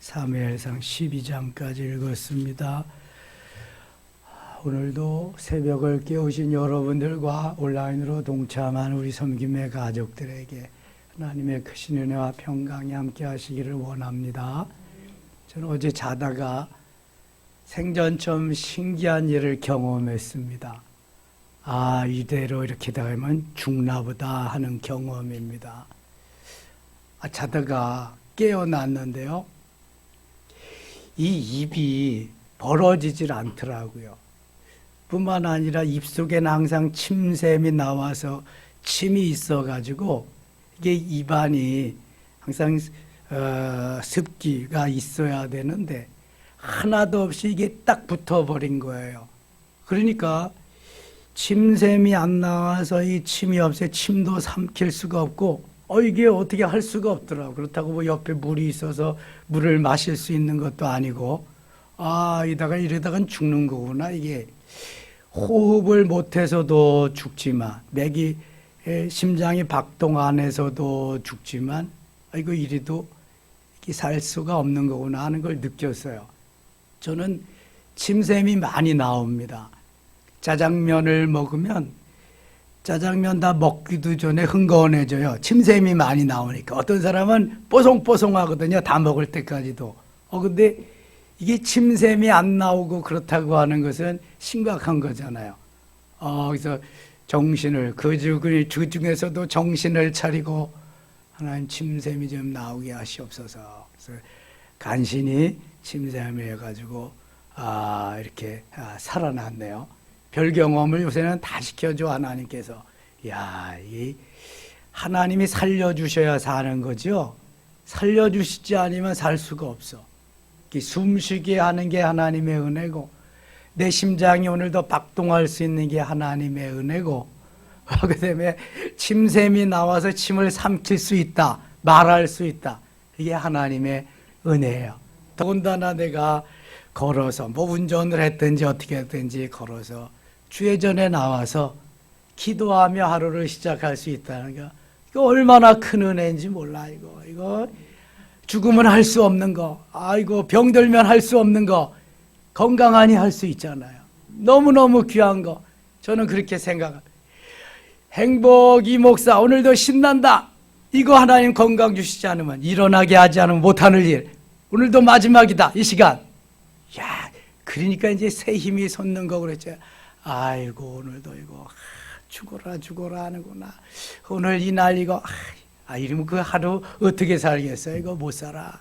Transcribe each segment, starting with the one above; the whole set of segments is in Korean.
사무엘상 12장까지 읽었습니다. 오늘도 새벽을 깨우신 여러분들과 온라인으로 동참한 우리 섬김의 가족들에게 하나님의 크신 은혜와 평강이 함께 하시기를 원합니다. 저는 어제 자다가 생전처럼 신기한 일을 경험했습니다. 이대로 이렇게 되면 죽나보다 하는 경험입니다. 자다가 깨어났는데요. 이 입이 벌어지질 않더라고요. 뿐만 아니라 입속에는 항상 침샘이 나와서 침이 있어가지고 이게 입안이 항상 습기가 있어야 되는데 하나도 없이 이게 딱 붙어버린 거예요. 그러니까 침샘이 안 나와서 이 침이 없어요. 침도 삼킬 수가 없고 이게 어떻게 할 수가 없더라고요. 그렇다고 뭐 옆에 물이 있어서 물을 마실 수 있는 것도 아니고 이러다간 죽는 거구나. 이게 호흡을 못해서도 죽지만 맥이 심장이 박동 안 해서도 죽지만 이거 이래도 살 수가 없는 거구나 하는 걸 느꼈어요. 저는 침샘이 많이 나옵니다. 짜장면을 먹으면 짜장면 다 먹기도 전에 흥건해져요. 침샘이 많이 나오니까. 어떤 사람은 뽀송뽀송하거든요. 다 먹을 때까지도. 근데 이게 침샘이 안 나오고 그렇다고 하는 것은 심각한 거잖아요. 그래서 정신을, 그 중에서도 정신을 차리고 하나님 침샘이 좀 나오게 하시옵소서. 그래서 간신히 침샘을 해가지고 이렇게 살아났네요. 별 경험을 요새는 다 시켜줘 하나님께서. 이 하나님이 살려주셔야 사는 거죠. 살려주시지 않으면 살 수가 없어. 숨쉬게 하는 게 하나님의 은혜고 내 심장이 오늘도 박동할 수 있는 게 하나님의 은혜고 그 다음에 침샘이 나와서 침을 삼킬 수 있다, 말할 수 있다. 이게 하나님의 은혜예요. 더군다나 내가 걸어서 운전을 했든지 어떻게 했든지 걸어서 주회전에 나와서 기도하며 하루를 시작할 수 있다는 거, 이거 얼마나 큰 은혜인지 몰라. 이거 죽으면 할 수 없는 거, 병들면 할 수 없는 거, 건강하니 할 수 있잖아요. 너무너무 귀한 거. 저는 그렇게 생각합니다. 행복이 목사 오늘도 신난다. 이거 하나님 건강 주시지 않으면, 일어나게 하지 않으면 못하는 일. 오늘도 마지막이다, 이 시간. 그러니까 이제 새 힘이 솟는 거 그랬죠. 오늘도 이거 죽어라 하는구나. 오늘 이날 이거 이러면 그 하루 어떻게 살겠어요? 이거 못 살아.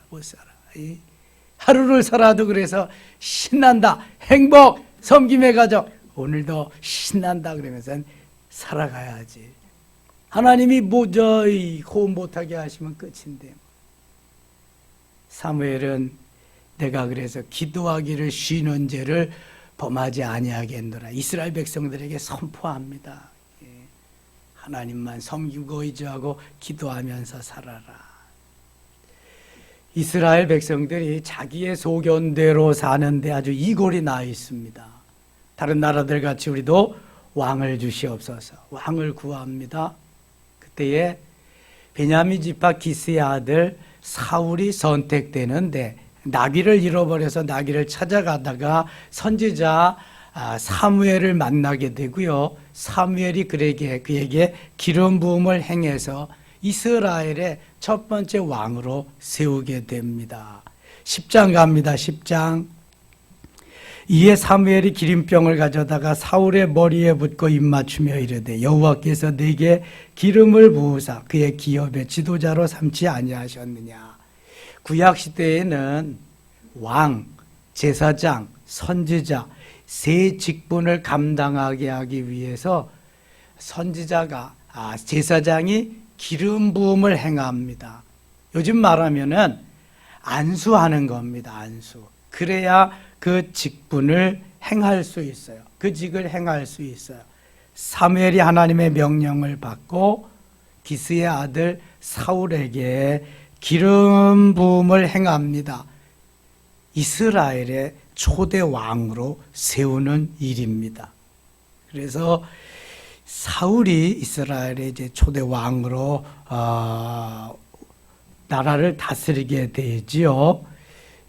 하루를 살아도 그래서 신난다. 행복, 섬김의 가족. 오늘도 신난다 그러면서 살아가야지. 하나님이 도저히 호흡 못하게 하시면 끝인데. 사무엘은 내가 그래서 기도하기를 쉬는 죄를 범하지 아니하겠노라. 이스라엘 백성들에게 선포합니다. 하나님만 섬기고 의지하고 기도하면서 살아라. 이스라엘 백성들이 자기의 소견대로 사는데 아주 이골이 나 있습니다. 다른 나라들 같이 우리도 왕을 주시옵소서. 왕을 구합니다. 그때에 베냐민 지파 기스의 아들 사울이 선택되는데 나귀를 잃어버려서 나귀를 찾아가다가 선지자 사무엘을 만나게 되고요. 사무엘이 그에게 기름 부음을 행해서 이스라엘의 첫 번째 왕으로 세우게 됩니다. 10장 갑니다. 10장. 이에 사무엘이 기름병을 가져다가 사울의 머리에 붓고 입맞추며 이르되 여호와께서 내게 기름을 부으사 그의 기업의 지도자로 삼지 아니하셨느냐. 구약 시대에는 왕, 제사장, 선지자 세 직분을 감당하게 하기 위해서 선지자가 제사장이 기름 부음을 행합니다. 요즘 말하면은 안수하는 겁니다. 안수. 그래야 그 직분을 행할 수 있어요. 그 직을 행할 수 있어요. 사무엘이 하나님의 명령을 받고 기스의 아들 사울에게 기름 부음을 행합니다. 이스라엘의 초대 왕으로 세우는 일입니다. 그래서 사울이 이스라엘의 이제 초대 왕으로 나라를 다스리게 되지요.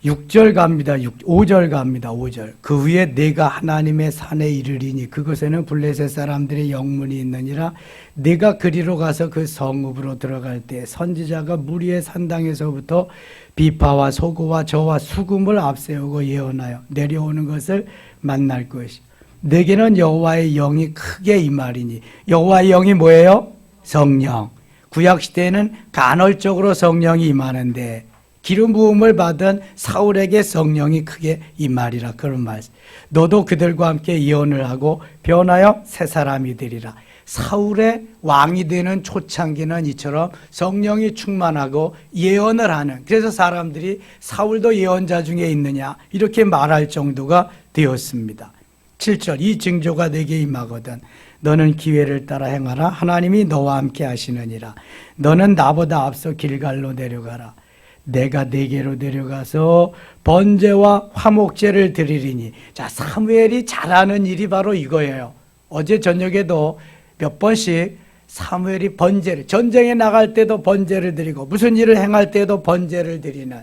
6절 갑니다. 5절 갑니다. 5절. 그 위에 내가 하나님의 산에 이르리니 그곳에는 블레셋 사람들의 영문이 있느니라. 내가 그리로 가서 그 성읍으로 들어갈 때 선지자가 무리의 산당에서부터 비파와 소고와 저와 수금을 앞세우고 예언하여 내려오는 것을 만날 것이요. 내게는 여호와의 영이 크게 임하리니. 여호와의 영이 뭐예요? 성령. 구약시대에는 간헐적으로 성령이 임하는데 기름 부음을 받은 사울에게 성령이 크게 임하리라. 그런 말씀. 너도 그들과 함께 예언을 하고 변하여 새 사람이 되리라. 사울의 왕이 되는 초창기는 이처럼 성령이 충만하고 예언을 하는, 그래서 사람들이 사울도 예언자 중에 있느냐 이렇게 말할 정도가 되었습니다. 7절. 이 징조가 내게 임하거든 너는 기회를 따라 행하라. 하나님이 너와 함께 하시느니라. 너는 나보다 앞서 길갈로 내려가라. 내가 네게로 내려가서 번제와 화목제를 드리리니. 자, 사무엘이 잘하는 일이 바로 이거예요. 어제 저녁에도 몇 번씩 사무엘이 번제를, 전쟁에 나갈 때도 번제를 드리고 무슨 일을 행할 때도 번제를 드리는,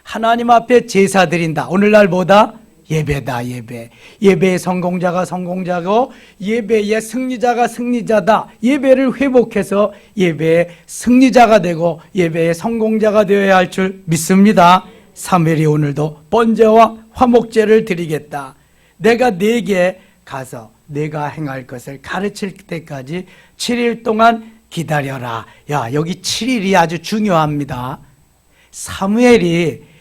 하나님 앞에 제사 드린다. 오늘날 뭐다? 예배다. 예배. 예배의 성공자가 성공자고 예배의 승리자가 승리자다. 예배를 회복해서 예배의 승리자가 되고 예배의 성공자가 되어야 할 줄 믿습니다. 사무엘이 오늘도 번제와 화목제를 드리겠다. 내가 네게 가서 내가 행할 것을 가르칠 때까지 7일 동안 기다려라. 야, 여기 7일이 아주 중요합니다. 사무엘이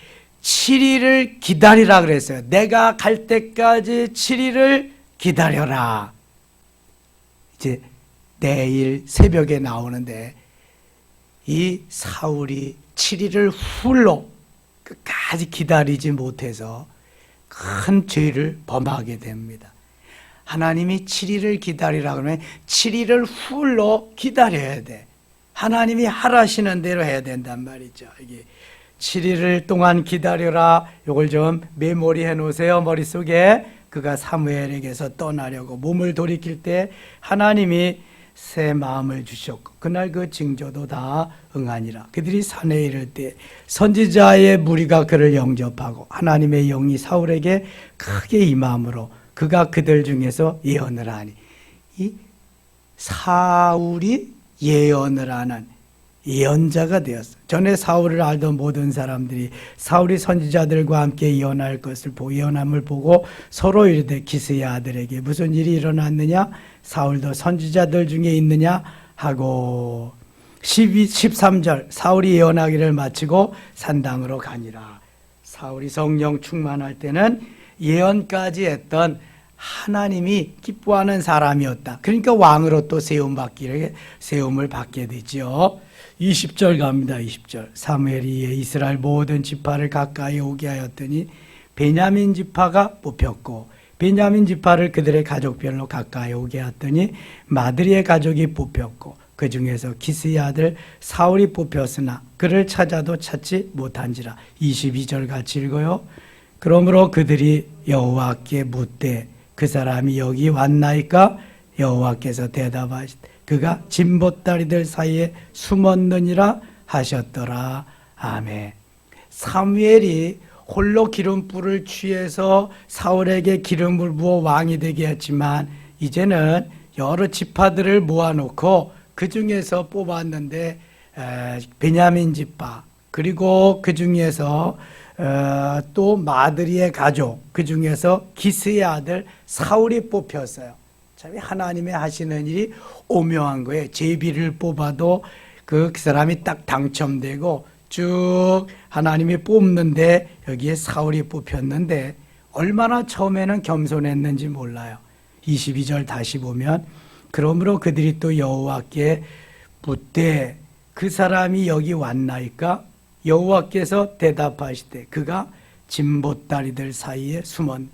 7일을 기다리라 그랬어요. 내가 갈 때까지 7일을 기다려라. 이제 내일 새벽에 나오는데 이 사울이 7일을 훌로 끝까지 기다리지 못해서 큰 죄를 범하게 됩니다. 하나님이 7일을 기다리라 그러면 7일을 훌로 기다려야 돼. 하나님이 하라시는 대로 해야 된단 말이죠. 이게 7일 동안 기다려라. 이걸 좀 메모리해 놓으세요. 머릿속에. 그가 사무엘에게서 떠나려고 몸을 돌이킬 때 하나님이 새 마음을 주셨고 그날 그 징조도 다 응하니라. 그들이 산에 이를 때 선지자의 무리가 그를 영접하고 하나님의 영이 사울에게 크게 임함으로 그가 그들 중에서 예언을 하니. 이 사울이 예언을 하는 예언자가 되었어. 전에 사울을 알던 모든 사람들이 사울이 선지자들과 함께 예언할 것을 예언함을 보고 서로 이르되 기스의 아들에게 무슨 일이 일어났느냐? 사울도 선지자들 중에 있느냐? 하고 13절. 사울이 예언하기를 마치고 산당으로 가니라. 사울이 성령 충만할 때는 예언까지 했던 하나님이 기뻐하는 사람이었다. 그러니까 왕으로 또 세움을 받게 되죠. 20절 갑니다. 20절. 사무엘이 이스라엘 모든 지파를 가까이 오게 하였더니 베냐민 지파가 뽑혔고 베냐민 지파를 그들의 가족별로 가까이 오게 하였더니 마드리의 가족이 뽑혔고 그 중에서 기스의 아들 사울이 뽑혔으나 그를 찾아도 찾지 못한지라. 22절 같이 읽어요. 그러므로 그들이 여호와께 묻되 그 사람이 여기 왔나이까? 여호와께서 대답하시되 그가 진보다리들 사이에 숨었느니라 하셨더라. 아멘. 사무엘이 홀로 기름불을 취해서 사울에게 기름을 부어 왕이 되게 했지만 이제는 여러 지파들을 모아놓고 그 중에서 뽑았는데 베냐민 지파 그리고 그 중에서 또 마드리의 가족 그 중에서 기스의 아들 사울이 뽑혔어요. 참 하나님의 하시는 일이 오묘한 거예요. 제비를 뽑아도 그 사람이 딱 당첨되고 쭉 하나님이 뽑는데 여기에 사울이 뽑혔는데 얼마나 처음에는 겸손했는지 몰라요. 22절 다시 보면 그러므로 그들이 또 여호와께 묻되 그 사람이 여기 왔나이까? 여호와께서 대답하시되 그가 진보다리들 사이에 숨은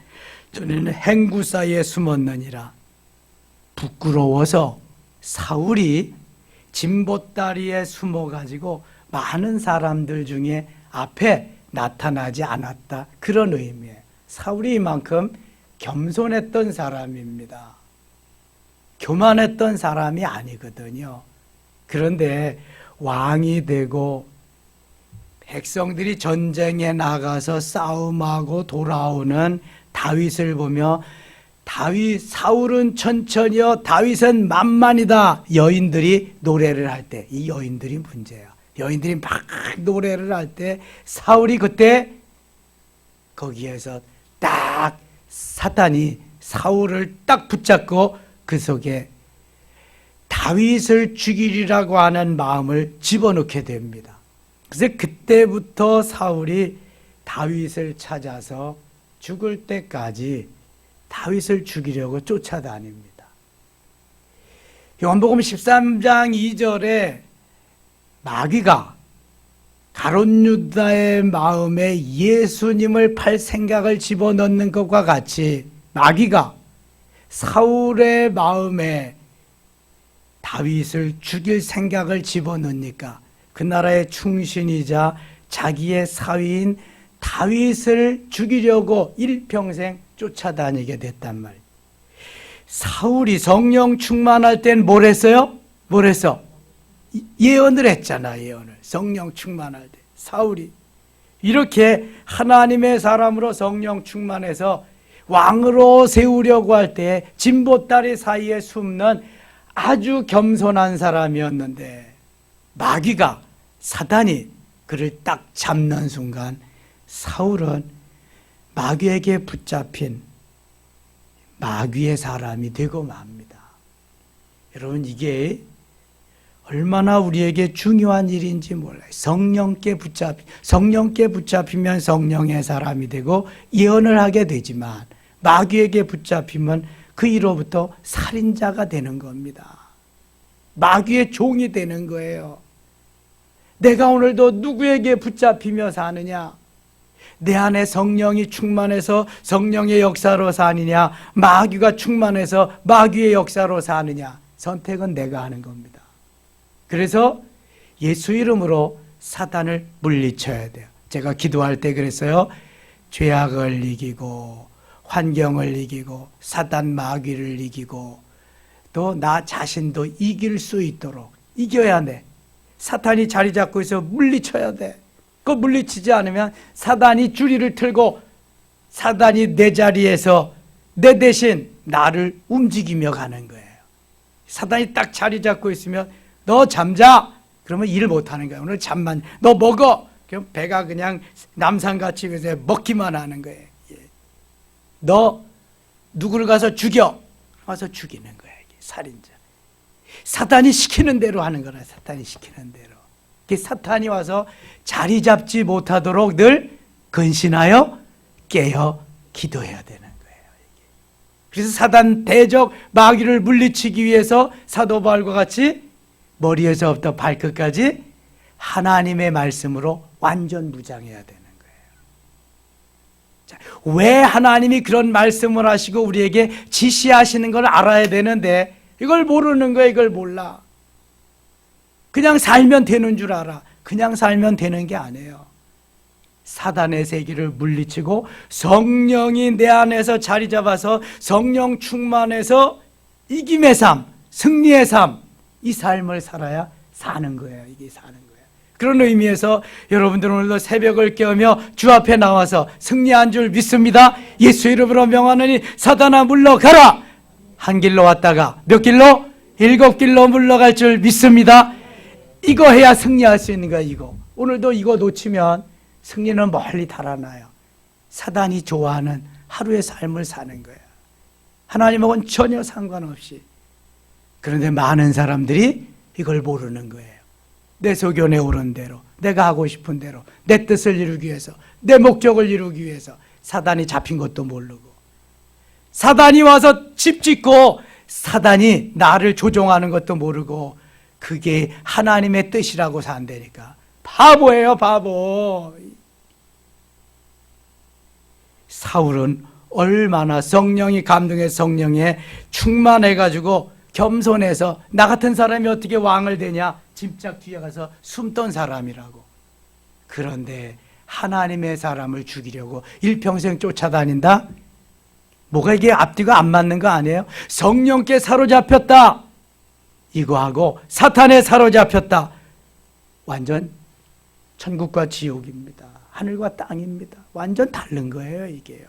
저는 행구 사이에 숨었느니라. 부끄러워서 사울이 진보다리에 숨어가지고 많은 사람들 중에 앞에 나타나지 않았다. 그런 의미예요. 사울이 이만큼 겸손했던 사람입니다. 교만했던 사람이 아니거든요. 그런데 왕이 되고 백성들이 전쟁에 나가서 싸움하고 돌아오는 다윗을 보며 사울은 천천히요 다윗은 만만이다. 여인들이 노래를 할 때, 이 여인들이 문제야. 여인들이 막 노래를 할 때 사울이 그때 거기에서 딱 사탄이 사울을 딱 붙잡고 그 속에 다윗을 죽이리라고 하는 마음을 집어넣게 됩니다. 그래서 그때부터 사울이 다윗을 찾아서 죽을 때까지 다윗을 죽이려고 쫓아다닙니다. 요한복음 13장 2절에 마귀가 가룟 유다의 마음에 예수님을 팔 생각을 집어넣는 것과 같이 마귀가 사울의 마음에 다윗을 죽일 생각을 집어넣으니까 그 나라의 충신이자 자기의 사위인 다윗을 죽이려고 일평생 쫓아다니게 됐단 말이에요. 사울이 성령 충만할 땐 뭘 했어요? 뭘 했어? 예언을 했잖아. 예언을. 성령 충만할 때 사울이 이렇게 하나님의 사람으로 성령 충만해서 왕으로 세우려고 할 때 진보다리 사이에 숨는 아주 겸손한 사람이었는데 마귀가 사단이 그를 딱 잡는 순간 사울은 마귀에게 붙잡힌 마귀의 사람이 되고 맙니다. 여러분 이게 얼마나 우리에게 중요한 일인지 몰라요. 성령께 붙잡히면 성령의 사람이 되고 예언을 하게 되지만 마귀에게 붙잡히면 그 이로부터 살인자가 되는 겁니다. 마귀의 종이 되는 거예요. 내가 오늘도 누구에게 붙잡히며 사느냐? 내 안에 성령이 충만해서 성령의 역사로 사느냐? 마귀가 충만해서 마귀의 역사로 사느냐? 선택은 내가 하는 겁니다. 그래서 예수 이름으로 사단을 물리쳐야 돼요. 제가 기도할 때 그랬어요. 죄악을 이기고 환경을 이기고 사단 마귀를 이기고 또 나 자신도 이길 수 있도록 이겨야 돼. 사탄이 자리 잡고 있어 물리쳐야 돼. 그 물리치지 않으면 사단이 주리를 틀고 사단이 내 자리에서 내 대신 나를 움직이며 가는 거예요. 사단이 딱 자리 잡고 있으면 너 잠자. 그러면 일 못하는 거야. 오늘 잠만. 너 먹어. 그럼 배가 그냥 남산같이 그래서 먹기만 하는 거예요. 너 누구를 가서 죽여. 와서 죽이는 거야. 이게 살인자. 사탄이 시키는 대로 하는 거라. 사탄이 시키는 대로. 사탄이 와서 자리 잡지 못하도록 늘 근신하여 깨어 기도해야 되는 거예요. 그래서 사단 대적 마귀를 물리치기 위해서 사도 바울과 같이 머리에서부터 발끝까지 하나님의 말씀으로 완전 무장해야 되는 거예요. 자, 왜 하나님이 그런 말씀을 하시고 우리에게 지시하시는 걸 알아야 되는데 이걸 모르는 거예요. 이걸 몰라. 그냥 살면 되는 줄 알아. 그냥 살면 되는 게 아니에요. 사단의 세계를 물리치고 성령이 내 안에서 자리 잡아서 성령 충만해서 이김의 삶, 승리의 삶, 이 삶을 살아야 사는 거예요. 이게 사는 거예요. 그런 의미에서 여러분들 오늘도 새벽을 깨우며 주 앞에 나와서 승리한 줄 믿습니다. 예수 이름으로 명하노니 사단아 물러가라. 한 길로 왔다가 몇 길로? 7길로 물러갈 줄 믿습니다. 이거 해야 승리할 수 있는 거야. 이거 오늘도 이거 놓치면 승리는 멀리 달아나요. 사단이 좋아하는 하루의 삶을 사는 거예요. 하나님하고는 전혀 상관없이. 그런데 많은 사람들이 이걸 모르는 거예요. 내 소견에 오른 대로, 내가 하고 싶은 대로, 내 뜻을 이루기 위해서, 내 목적을 이루기 위해서 사단이 잡힌 것도 모르고 사단이 와서 집 짓고 사단이 나를 조종하는 것도 모르고 그게 하나님의 뜻이라고 산다니까. 바보예요, 바보. 사울은 얼마나 성령이 감동해 성령에 충만해가지고 겸손해서 나 같은 사람이 어떻게 왕을 되냐 짐짝 뒤에 가서 숨던 사람이라고. 그런데 하나님의 사람을 죽이려고 일평생 쫓아다닌다? 뭐가 이게 앞뒤가 안 맞는 거 아니에요? 성령께 사로잡혔다 이거하고 사탄에 사로잡혔다 완전 천국과 지옥입니다. 하늘과 땅입니다. 완전 다른 거예요, 이게요.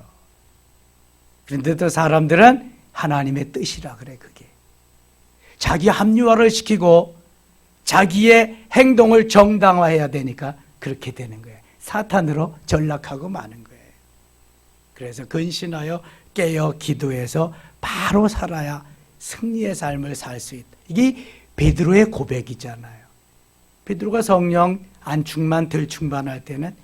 그런데도 사람들은 하나님의 뜻이라 그래, 그게. 자기 합리화를 시키고 자기의 행동을 정당화해야 되니까 그렇게 되는 거예요. 사탄으로 전락하고 마는 거예요. 그래서 근신하여 깨어 기도해서 바로 살아야 승리의 삶을 살 수 있다. 이게 베드로의 고백이잖아요. 베드로가 성령 안 충만 덜 충만할 때는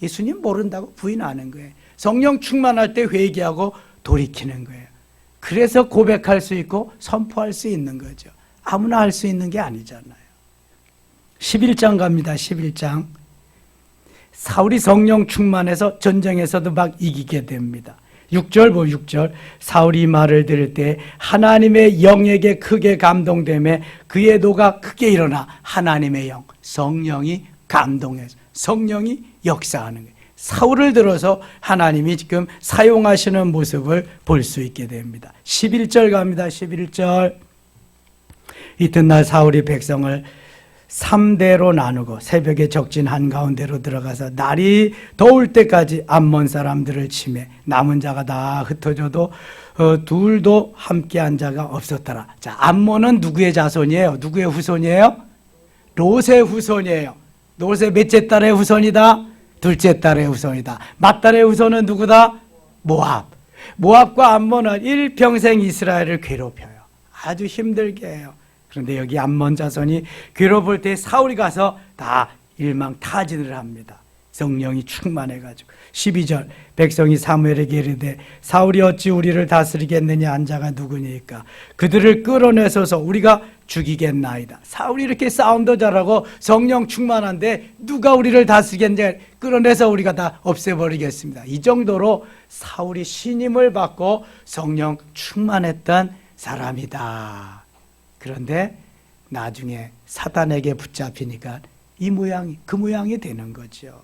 예수님 모른다고 부인하는 거예요. 성령 충만할 때 회개하고 돌이키는 거예요. 그래서 고백할 수 있고 선포할 수 있는 거죠. 아무나 할 수 있는 게 아니잖아요. 11장 갑니다. 11장. 사울이 성령 충만해서 전쟁에서도 막 이기게 됩니다. 6절 보 6절. 사울이 말을 들을 때 하나님의 영에게 크게 감동되며 그의 도가 크게 일어나 하나님의 영, 성령이 감동해서 성령이 역사하는 거예요. 사울을 들어서 하나님이 지금 사용하시는 모습을 볼 수 있게 됩니다. 11절 갑니다. 11절. 이튿날 사울이 백성을 3대로 나누고 새벽에 적진 한가운데로 들어가서 날이 더울 때까지 암몬 사람들을 치매 남은 자가 다 흩어져도 둘도 함께한 자가 없었더라. 자, 암몬은 누구의 자손이에요? 누구의 후손이에요? 롯의 후손이에요. 롯의 몇째 딸의 후손이다? 둘째 딸의 후손이다. 맏딸의 후손은 누구다? 모압. 모압과 암몬은 일평생 이스라엘을 괴롭혀요. 아주 힘들게 해요. 그런데 여기 암몬 자손이 괴롭을 때 사울이 가서 다 일망타진을 합니다. 성령이 충만해가지고. 12절. 백성이 사무엘에게 이르되 사울이 어찌 우리를 다스리겠느냐 한 자가 누구니까 그들을 끌어내서서 우리가 죽이겠나이다. 사울이 이렇게 싸움도 잘하고 성령 충만한데 누가 우리를 다스리겠느냐, 끌어내서 우리가 다 없애버리겠습니다. 이 정도로 사울이 신임을 받고 성령 충만했던 사람이다. 그런데 나중에 사단에게 붙잡히니까 이 모양이 그 모양이 되는 거죠.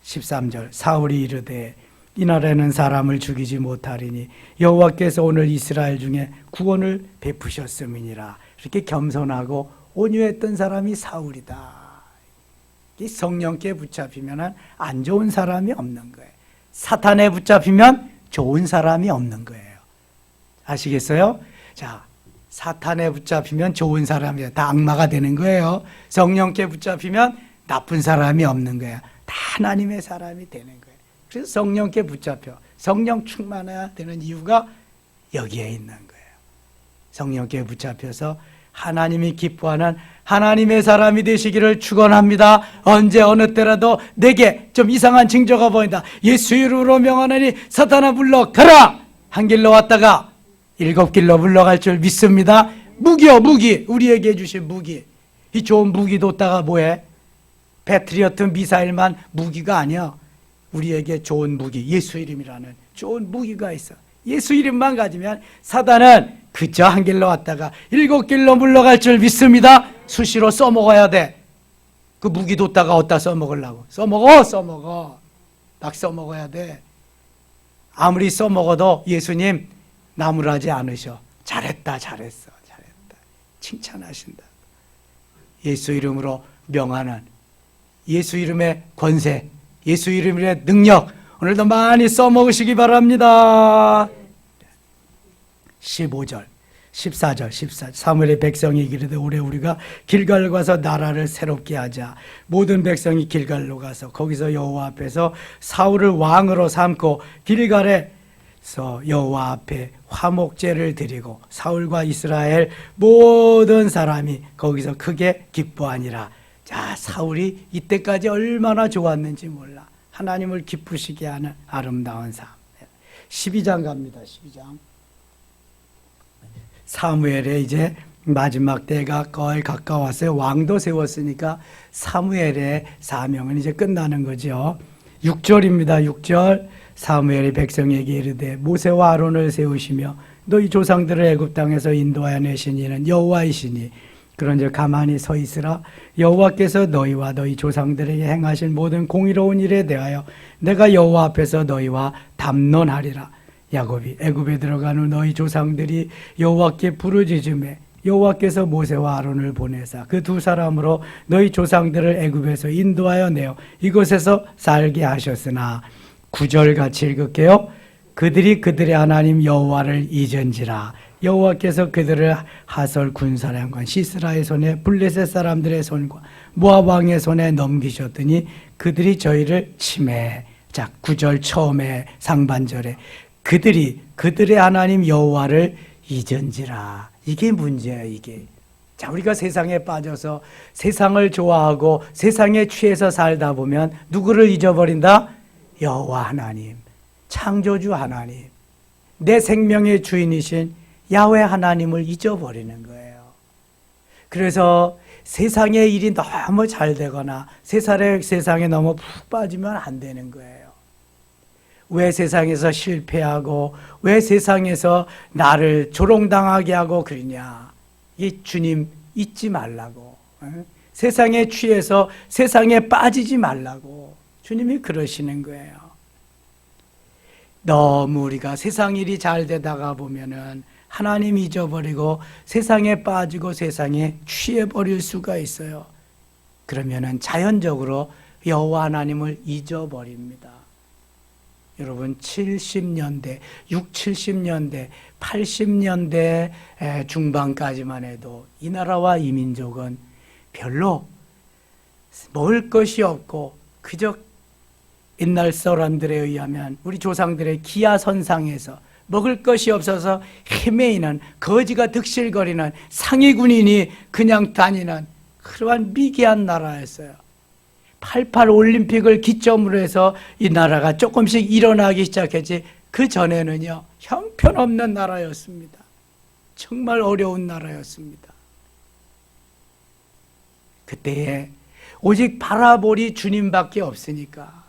13절. 사울이 이르되 이날에는 사람을 죽이지 못하리니 여호와께서 오늘 이스라엘 중에 구원을 베푸셨음이니라. 이렇게 겸손하고 온유했던 사람이 사울이다. 성령께 붙잡히면 안 좋은 사람이 없는 거예요. 사탄에 붙잡히면 좋은 사람이 없는 거예요. 아시겠어요? 자, 사탄에 붙잡히면 좋은 사람이에요. 다 악마가 되는 거예요. 성령께 붙잡히면 나쁜 사람이 없는 거예요. 다 하나님의 사람이 되는 거예요. 그래서 성령께 붙잡혀 성령 충만해야 되는 이유가 여기에 있는 거예요. 성령께 붙잡혀서 하나님이 기뻐하는 하나님의 사람이 되시기를 축원합니다. 언제 어느 때라도 내게 좀 이상한 징조가 보인다. 예수 이름으로 명하노니 사탄아 물러가라. 한 길로 왔다가 7길로 물러갈 줄 믿습니다. 무기요, 무기. 우리에게 주신 무기. 이 좋은 무기 뒀다가 뭐해? 패트리어트 미사일만 무기가 아니야. 우리에게 좋은 무기, 예수 이름이라는 좋은 무기가 있어. 예수 이름만 가지면 사단은 그저 한 길로 왔다가 7길로 물러갈 줄 믿습니다. 수시로 써먹어야 돼. 그 무기 뒀다가 어디다 써먹으려고? 써먹어. 막 써먹어야 돼. 아무리 써먹어도 예수님 나무라지 않으셔. 잘했다. 칭찬하신다. 예수 이름으로 명하는 예수 이름의 권세, 예수 이름의 능력 오늘도 많이 써먹으시기 바랍니다. 15절, 14절. 사무엘의 백성이 이르되 올해 우리가 길갈로 가서 나라를 새롭게 하자. 모든 백성이 길갈로 가서 거기서 여호와 앞에서 사울을 왕으로 삼고 길갈에서 여호와 앞에 화목제를 드리고 사울과 이스라엘 모든 사람이 거기서 크게 기뻐하니라. 자, 사울이 이때까지 얼마나 좋았는지 몰라. 하나님을 기쁘시게 하는 아름다운 삶. 12장 갑니다. 12장. 사무엘의 이제 마지막 때가 거의 가까웠어요. 왕도 세웠으니까 사무엘의 사명은 이제 끝나는 거죠. 6절입니다. 6절. 사무엘이 백성에게 이르되 모세와 아론을 세우시며 너희 조상들을 애굽 땅에서 인도하여 내신 이는 여호와이시니 그런즉 가만히 서 있으라. 여호와께서 너희와 너희 조상들에게 행하신 모든 공의로운 일에 대하여 내가 여호와 앞에서 너희와 담론하리라. 야곱이 애굽에 들어간 후 너희 조상들이 여호와께 부르짖음에 여호와께서 모세와 아론을 보내사 그 두 사람으로 너희 조상들을 애굽에서 인도하여 내어 이곳에서 살게 하셨으나 9절 같이 읽을게요. 그들이 그들의 하나님 여호와를 잊은지라 여호와께서 그들을 하솔 군사령관 시스라의 손에 블레셋 사람들의 손과 모압 왕의 손에 넘기셨더니 그들이 저희를 침해. 자, 9절 처음에 상반절에 그들이 그들의 하나님 여호와를 잊은지라. 이게 문제예요, 이게. 자, 우리가 세상에 빠져서 세상을 좋아하고 세상에 취해서 살다 보면 누구를 잊어버린다? 여호와 하나님, 창조주 하나님, 내 생명의 주인이신 야훼 하나님을 잊어버리는 거예요. 그래서 세상의 일이 너무 잘 되거나 세상에 너무 푹 빠지면 안 되는 거예요. 왜 세상에서 실패하고 왜 세상에서 나를 조롱당하게 하고 그러냐. 이 주님 잊지 말라고. 세상에 취해서 세상에 빠지지 말라고 주님이 그러시는 거예요. 너무 우리가 세상 일이 잘 되다가 보면은 하나님 잊어버리고 세상에 빠지고 세상에 취해버릴 수가 있어요. 그러면은 자연적으로 여호와 하나님을 잊어버립니다. 여러분 70년대, 70년대, 80년대 중반까지만 해도 이 나라와 이 민족은 별로 먹을 것이 없고 그저 옛날 사람들에 의하면 우리 조상들의 기아선상에서 먹을 것이 없어서 헤매이는 거지가 득실거리는 상위 군인이 그냥 다니는 그러한 미개한 나라였어요. 88 올림픽을 기점으로 해서 이 나라가 조금씩 일어나기 시작했지 그 전에는요 형편없는 나라였습니다. 정말 어려운 나라였습니다. 그때에 오직 바라보리 주님밖에 없으니까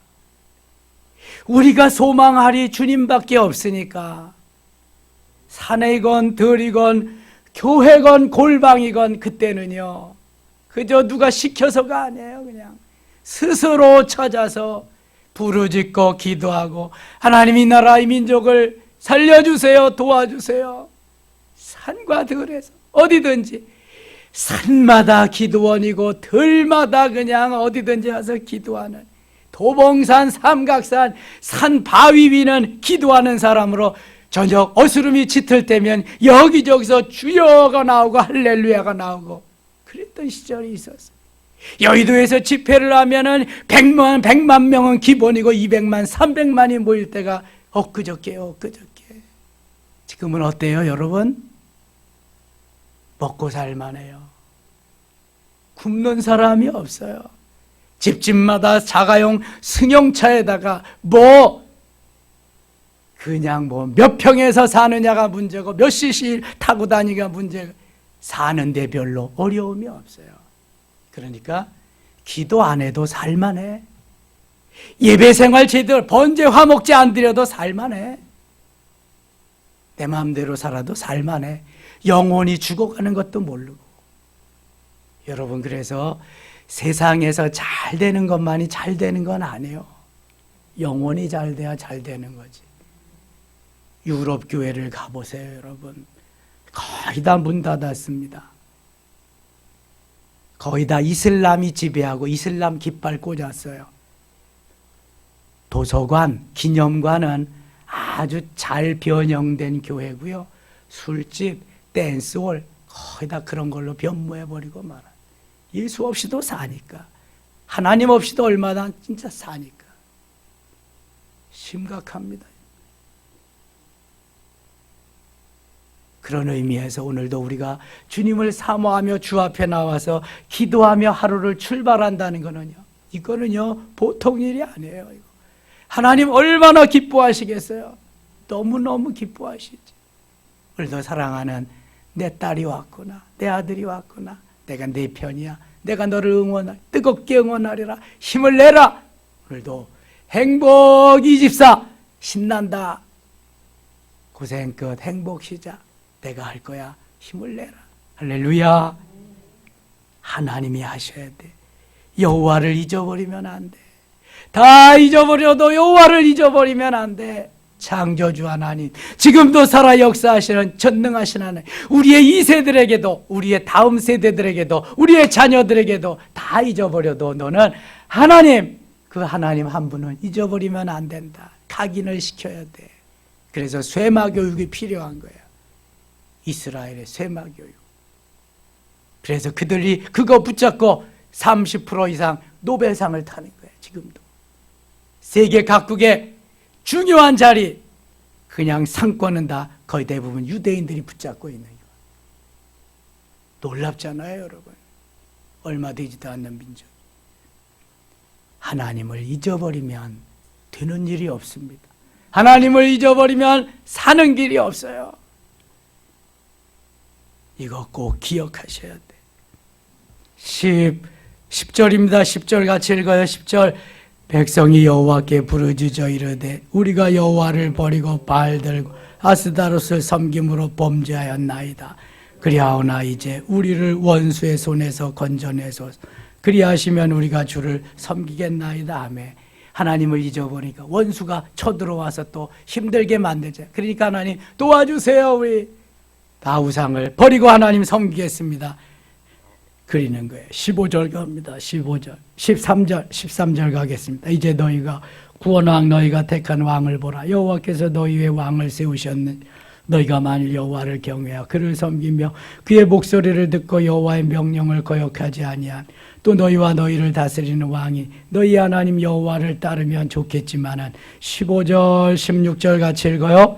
우리가 소망하리 주님밖에 없으니까 산이건 들이건 교회건 골방이건 그때는요 그저 누가 시켜서가 아니에요. 그냥 스스로 찾아서 부르짖고 기도하고 하나님 이 나라 이 민족을 살려주세요, 도와주세요. 산과 들에서 어디든지 산마다 기도원이고 들마다 그냥 어디든지 와서 기도하는 도봉산, 삼각산, 산 바위 위는 기도하는 사람으로 저녁 어스름이 짙을 때면 여기저기서 주여가 나오고 할렐루야가 나오고 그랬던 시절이 있었어요. 여의도에서 집회를 하면은 100만 명은 기본이고 200만, 300만이 모일 때가 엊그저께요. 지금은 어때요, 여러분? 먹고 살만해요. 굶는 사람이 없어요. 집집마다 자가용 승용차에다가 그냥 몇 평에서 사느냐가 문제고 몇 cc 타고 다니기가 문제고 사는데 별로 어려움이 없어요. 그러니까 기도 안 해도 살만해. 예배 생활 제대로 번제 화목제 안 드려도 살만해. 내 마음대로 살아도 살만해. 영혼이 죽어가는 것도 모르고. 여러분 그래서 세상에서 잘 되는 것만이 잘 되는 건 아니에요. 영혼이 잘 돼야 잘 되는 거지. 유럽 교회를 가보세요, 여러분. 거의 다 문 닫았습니다. 거의 다 이슬람이 지배하고 이슬람 깃발 꽂았어요. 도서관, 기념관은 아주 잘 변형된 교회고요. 술집, 댄스홀 거의 다 그런 걸로 변모해버리고 말아. 예수 없이도 사니까. 하나님 없이도 얼마나 진짜 사니까. 심각합니다. 그런 의미에서 오늘도 우리가 주님을 사모하며 주 앞에 나와서 기도하며 하루를 출발한다는 이거는요 보통 일이 아니에요. 이거. 하나님 얼마나 기뻐하시겠어요? 너무너무 기뻐하시지. 오늘도 사랑하는 내 딸이 왔구나, 내 아들이 왔구나, 내가 내 편이야, 내가 너를 뜨겁게 응원하리라, 힘을 내라. 오늘도 행복 24 신난다. 고생 끝 행복 시작. 내가 할 거야. 힘을 내라. 할렐루야. 하나님이 하셔야 돼. 여호와를 잊어버리면 안 돼. 다 잊어버려도 여호와를 잊어버리면 안 돼. 창조주 하나님, 지금도 살아 역사하시는 전능하신 하나님, 우리의 이 세대들에게도, 우리의 다음 세대들에게도, 우리의 자녀들에게도 다 잊어버려도 너는 하나님, 그 하나님 한 분은 잊어버리면 안 된다. 각인을 시켜야 돼. 그래서 쇠마 교육이 필요한 거야. 이스라엘의 쇠마 교육. 그래서 그들이 그거 붙잡고 30% 이상 노벨상을 타는 거야. 지금도 세계 각국의 중요한 자리, 그냥 상권은 다 거의 대부분 유대인들이 붙잡고 있는 거예요. 놀랍잖아요, 여러분. 얼마 되지도 않는 민족. 하나님을 잊어버리면 되는 일이 없습니다. 하나님을 잊어버리면 사는 길이 없어요. 이거 꼭 기억하셔야 돼. 10절입니다. 10절 같이 읽어요. 10절. 백성이 여호와께 부르짖어 이르되 우리가 여호와를 버리고 바알 들고 아스다롯을 섬김으로 범죄하였나이다. 그리하오나 이제 우리를 원수의 손에서 건져내소서. 그리하시면 우리가 주를 섬기겠나이다 하매, 하나님을 잊어버리니까 원수가 쳐들어와서 또 힘들게 만들죠. 그러니까 하나님 도와주세요. 우리 다 우상을 버리고 하나님 섬기겠습니다. 그리는 거예요. 15절 갑니다. 15절, 13절 가겠습니다. 이제 너희가 구원왕 너희가 택한 왕을 보라. 여호와께서 너희 위에 왕을 세우셨는 너희가 만일 여호와를 경외하여 그를 섬기며 그의 목소리를 듣고 여호와의 명령을 거역하지 아니한 또 너희와 너희를 다스리는 왕이 너희 하나님 여호와를 따르면 좋겠지만은 15절 16절 같이 읽어요.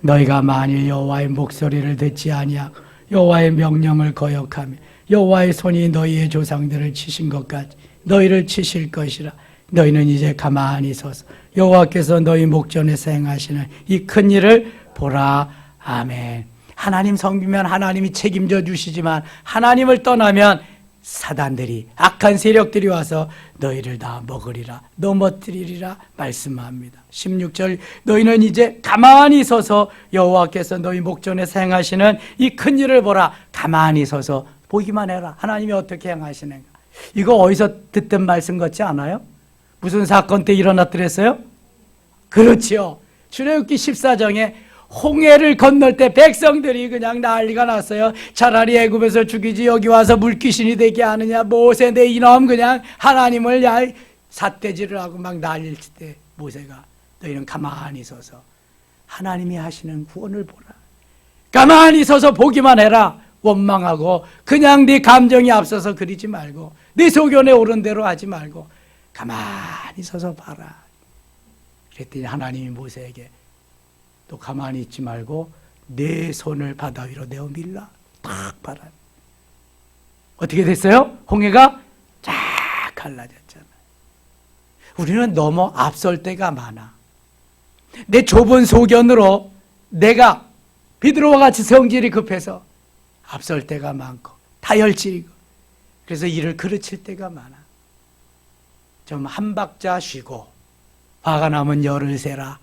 너희가 만일 여호와의 목소리를 듣지 아니하고 여호와의 명령을 거역하며 여호와의 손이 너희의 조상들을 치신 것 같이 너희를 치실 것이라. 너희는 이제 가만히 서서 여호와께서 너희 목전에서 행하시는 이 큰 일을 보라. 아멘. 하나님 섬기면 하나님이 책임져 주시지만 하나님을 떠나면 사단들이, 악한 세력들이 와서 너희를 다 먹으리라, 넘어뜨리리라 말씀합니다. 16절. 너희는 이제 가만히 서서 여호와께서 너희 목전에서 행하시는 이 큰 일을 보라. 가만히 서서 보기만 해라. 하나님이 어떻게 행하시는가. 이거 어디서 듣던 말씀 같지 않아요? 무슨 사건 때 일어났더랬어요? 그렇지요. 출애굽기 14장에 홍해를 건널 때 백성들이 그냥 난리가 났어요. 차라리 애굽에서 죽이지 여기 와서 물귀신이 되게 하느냐. 모세 내 이놈, 그냥 하나님을 삿대질을 하고 막 난릴 때 모세가 너희는 가만히 서서 하나님이 하시는 구원을 보라. 가만히 서서 보기만 해라. 원망하고 그냥 네 감정이 앞서서 그리지 말고 네 소견에 오른 대로 하지 말고 가만히 서서 봐라. 그랬더니 하나님이 모세에게 또 가만히 있지 말고 내 손을 바다 위로 내어 밀라. 딱 봐라. 어떻게 됐어요? 홍해가 쫙 갈라졌잖아요. 우리는 너무 앞설 때가 많아. 내 좁은 소견으로 내가 비드로와 같이 성질이 급해서 앞설 때가 많고 다혈질이고 그래서 일을 그르칠 때가 많아. 좀 한 박자 쉬고 화가 나면 열을 세라.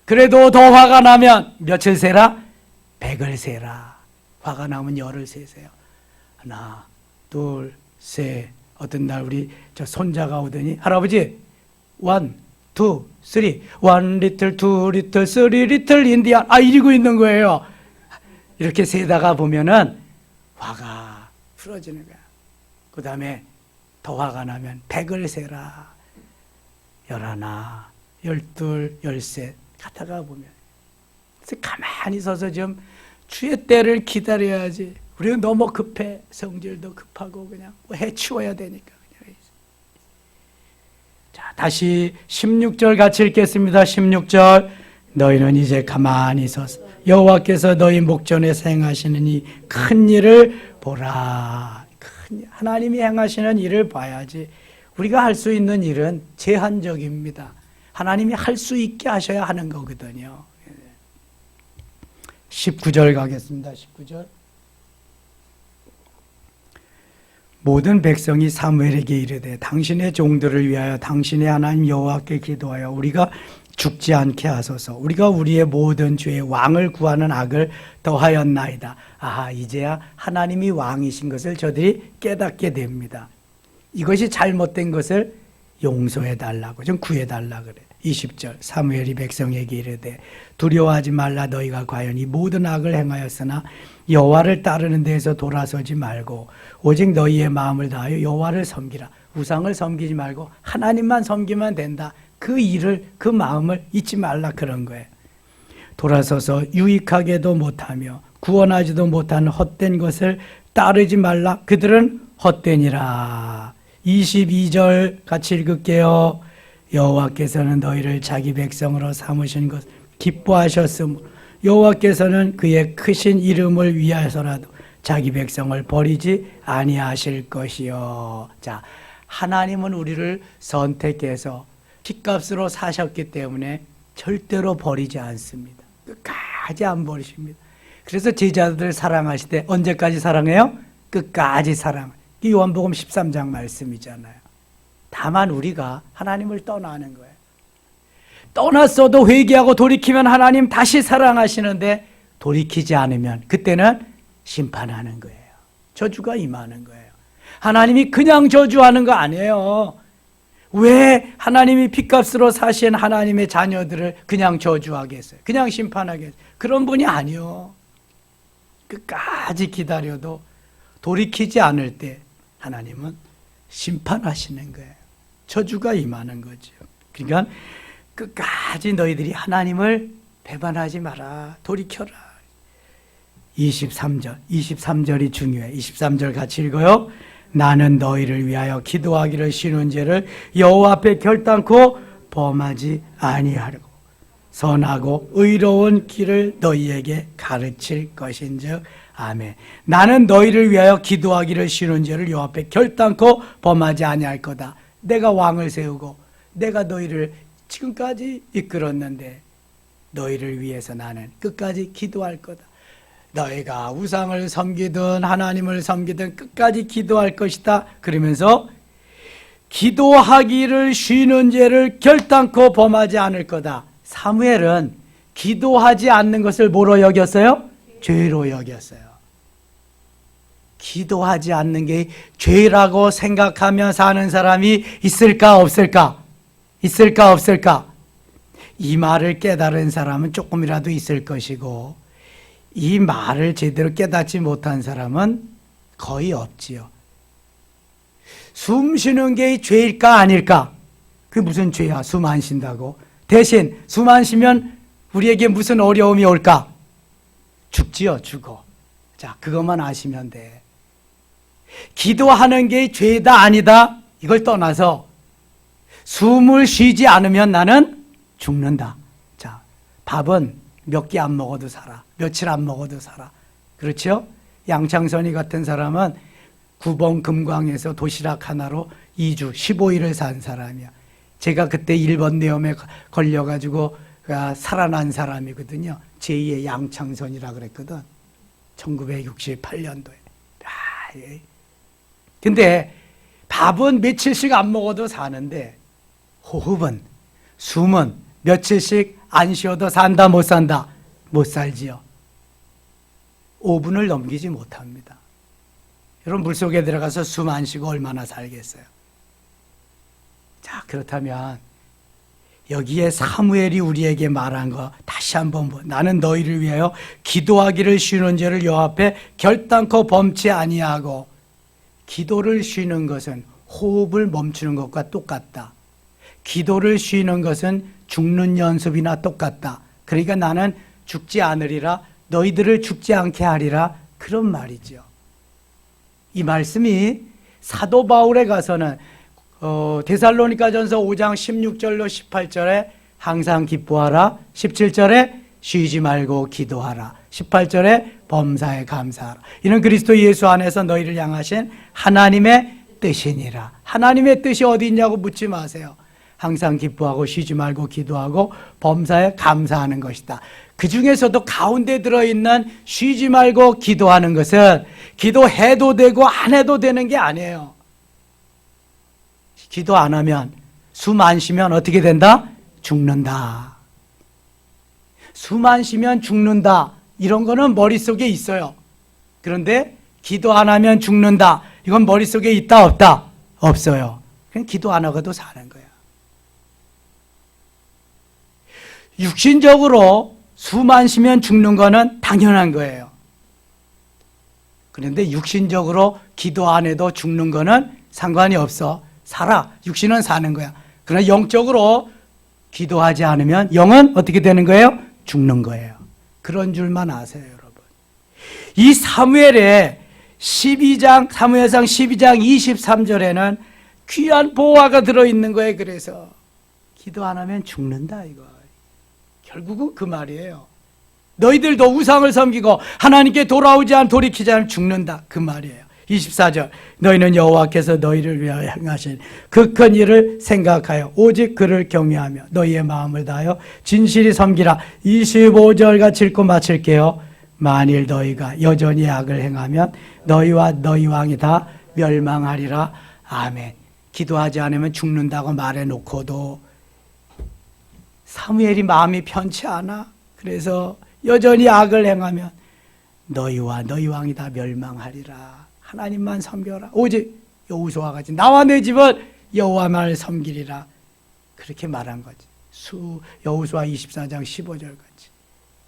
그래도 더 화가 나면 며칠 세라? 100을 세라. 화가 나면 열을 세세요. 하나, 둘, 셋. 어떤 날 우리 저 손자가 오더니 할아버지 1, 2, 3 1 리틀, 2 리틀, 3 리틀 인디안 이러고 있는 거예요. 이렇게 세다가 보면은 화가 풀어지는 거야. 그 다음에 더 화가 나면 100을 세라. 11, 12, 13 가다가 보면 그래서 가만히 서서 좀 주의 때를 기다려야지. 우리는 너무 급해. 성질도 급하고 그냥 해치워야 되니까. 자, 다시 16절 같이 읽겠습니다. 16절. 너희는 이제 가만히 서서 여호와께서 너희 목전에서 행하시는 이 큰 일을 보라. 하나님이 행하시는 일을 봐야지. 우리가 할 수 있는 일은 제한적입니다. 하나님이 할 수 있게 하셔야 하는 거거든요. 19절 가겠습니다. 19절. 모든 백성이 사무엘에게 이르되 당신의 종들을 위하여 당신의 하나님 여호와께 기도하여 우리가 죽지 않게 하소서. 우리가 우리의 모든 죄의 왕을 구하는 악을 더하였나이다. 이제야 하나님이 왕이신 것을 저들이 깨닫게 됩니다. 이것이 잘못된 것을 용서해 달라고, 좀 구해 달라 그래. 20절 사무엘이 백성에게 이르되 두려워하지 말라. 너희가 과연 이 모든 악을 행하였으나 여호와를 따르는 데에서 돌아서지 말고 오직 너희의 마음을 다하여 여호와를 섬기라. 우상을 섬기지 말고 하나님만 섬기면 된다. 그 일을, 그 마음을 잊지 말라, 그런 거예요. 돌아서서 유익하게도 못하며 구원하지도 못하는 헛된 것을 따르지 말라. 그들은 헛되니라. 22절 같이 읽을게요. 여호와께서는 너희를 자기 백성으로 삼으신 것 기뻐하셨으므로 여호와께서는 그의 크신 이름을 위하여서라도 자기 백성을 버리지 아니하실 것이요. 자, 하나님은 우리를 선택해서 핏값으로 사셨기 때문에 절대로 버리지 않습니다. 끝까지 안 버리십니다. 그래서 제자들을 사랑하실 때 언제까지 사랑해요? 끝까지 사랑. 이 요한복음 13장 말씀이잖아요. 다만 우리가 하나님을 떠나는 거예요. 떠났어도 회개하고 돌이키면 하나님 다시 사랑하시는데 돌이키지 않으면 그때는 심판하는 거예요. 저주가 임하는 거예요. 하나님이 그냥 저주하는 거 아니에요. 왜 하나님이 핏값으로 사신 하나님의 자녀들을 그냥 저주하겠어요? 그냥 심판하겠어요? 그런 분이 아니요. 끝까지 기다려도 돌이키지 않을 때 하나님은 심판하시는 거예요. 저주가 임하는 거죠. 그러니까 끝까지 너희들이 하나님을 배반하지 마라. 돌이켜라. 23절이 중요해. 23절 같이 읽어요. 나는 너희를 위하여 기도하기를 쉬는 죄를 여호와 앞에 결단코 범하지 아니하려고 선하고 의로운 길을 너희에게 가르칠 것인즉 아멘. 나는 너희를 위하여 기도하기를 쉬는 죄를 여호와 앞에 결단코 범하지 아니할 거다. 내가 왕을 세우고 내가 너희를 지금까지 이끌었는데 너희를 위해서 나는 끝까지 기도할 거다. 너희가 우상을 섬기든 하나님을 섬기든 끝까지 기도할 것이다. 그러면서 기도하기를 쉬는 죄를 결단코 범하지 않을 거다. 사무엘은 기도하지 않는 것을 뭐로 여겼어요? 죄로 여겼어요. 기도하지 않는 게 죄라고 생각하며 사는 사람이 있을까 없을까? 있을까 없을까? 이 말을 깨달은 사람은 조금이라도 있을 것이고 이 말을 제대로 깨닫지 못한 사람은 거의 없지요. 숨 쉬는 게 죄일까 아닐까? 그게 무슨 죄야? 숨 안 쉰다고. 대신 숨 안 쉬면 우리에게 무슨 어려움이 올까? 죽지요, 죽어. 자, 그것만 아시면 돼. 기도하는 게 죄다 아니다 이걸 떠나서 숨을 쉬지 않으면 나는 죽는다. 자, 밥은 몇 개 안 먹어도 살아. 며칠 안 먹어도 살아. 그렇죠? 양창선이 같은 사람은 구봉 금광에서 도시락 하나로 2주 15일을 산 사람이야. 제가 그때 일본 뇌염에 걸려가지고 살아난 사람이거든요. 제2의 양창선이라 그랬거든. 1968년도에. 근데 밥은 며칠씩 안 먹어도 사는데 호흡은, 숨은 며칠씩 안 쉬어도 산다 못 산다? 못 살지요. 5분을 넘기지 못합니다. 여러분 물속에 들어가서 숨 안 쉬고 얼마나 살겠어요? 자, 그렇다면 여기에 사무엘이 우리에게 말한 거 다시 한번 나는 너희를 위하여 기도하기를 쉬는 죄를 여호와 앞에 결단코 범치 아니하고. 기도를 쉬는 것은 호흡을 멈추는 것과 똑같다. 기도를 쉬는 것은 죽는 연습이나 똑같다. 그러니까 나는 죽지 않으리라, 너희들을 죽지 않게 하리라, 그런 말이죠. 이 말씀이 사도 바울에 가서는 데살로니가전서 5장 16절로 18절에 항상 기뻐하라, 17절에 쉬지 말고 기도하라, 18절에 범사에 감사하라. 이는 그리스도 예수 안에서 너희를 향하신 하나님의 뜻이니라. 하나님의 뜻이 어디 있냐고 묻지 마세요. 항상 기뻐하고 쉬지 말고 기도하고 범사에 감사하는 것이다. 그 중에서도 가운데 들어있는 쉬지 말고 기도하는 것은 기도해도 되고 안 해도 되는 게 아니에요. 기도 안 하면, 숨 안 쉬면 어떻게 된다? 죽는다. 숨 안 쉬면 죽는다. 이런 거는 머릿속에 있어요. 그런데 기도 안 하면 죽는다. 이건 머릿속에 있다 없다? 없어요. 그냥 기도 안 하고도 사는 거야. 육신적으로 숨 안 쉬면 죽는 거는 당연한 거예요. 그런데 육신적으로 기도 안 해도 죽는 거는 상관이 없어. 살아. 육신은 사는 거야. 그러나 영적으로 기도하지 않으면 영은 어떻게 되는 거예요? 죽는 거예요. 그런 줄만 아세요, 여러분. 이 사무엘의 12장, 사무엘상 12장 23절에는 귀한 보화가 들어있는 거예요. 그래서 기도 안 하면 죽는다, 이거. 결국은 그 말이에요. 너희들도 우상을 섬기고 하나님께 돌이키지 않으면 죽는다, 그 말이에요. 24절, 너희는 여호와께서 너희를 위하여 행하신 그 큰 일을 생각하여 오직 그를 경외하며 너희의 마음을 다하여 진실이 섬기라. 25절 같이 읽고 마칠게요. 만일 너희가 여전히 악을 행하면 너희와 너희 왕이 다 멸망하리라. 아멘. 기도하지 않으면 죽는다고 말해놓고도 사무엘이 마음이 편치 않아. 그래서 여전히 악을 행하면 너희와 너희 왕이 다 멸망하리라. 하나님만 섬겨라. 오직 여호수아와 같이 나와 내 집은 여호와만을 섬기리라. 그렇게 말한 거지. 여호수아 24장 15절 같이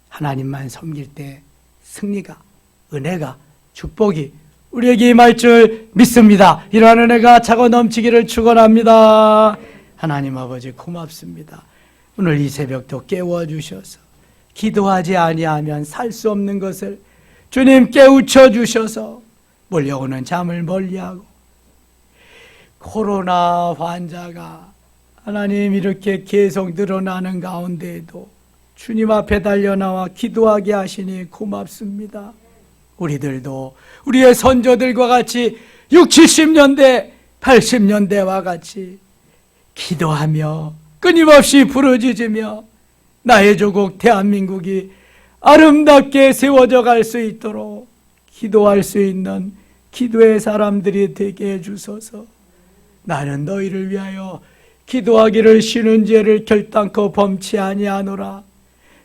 하나님만 섬길 때 승리가, 은혜가, 축복이 우리에게 임할 줄 믿습니다. 이러한 은혜가 차고 넘치기를 축원합니다. 하나님 아버지 고맙습니다. 오늘 이 새벽도 깨워주셔서 기도하지 아니하면 살 수 없는 것을 주님 깨우쳐 주셔서 몰려오는 잠을 멀리하고 코로나 환자가 하나님 이렇게 계속 늘어나는 가운데에도 주님 앞에 달려나와 기도하게 하시니 고맙습니다. 우리들도 우리의 선조들과 같이 60, 70년대, 80년대와 같이 기도하며 끊임없이 부르짖으며 나의 조국 대한민국이 아름답게 세워져 갈 수 있도록 기도할 수 있는 기도의 사람들이 되게 해주소서. 나는 너희를 위하여 기도하기를 쉬는 죄를 결단코 범치 아니하노라.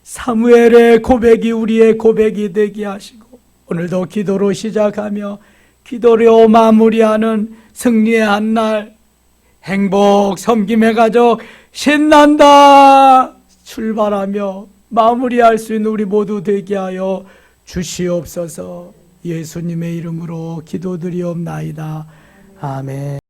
사무엘의 고백이 우리의 고백이 되게 하시고 오늘도 기도로 시작하며 기도로 마무리하는 승리의 한날, 행복 섬김의 가족 신난다 출발하며 마무리할 수 있는 우리 모두 되게 하여 주시옵소서. 예수님의 이름으로 기도드리옵나이다. 아멘.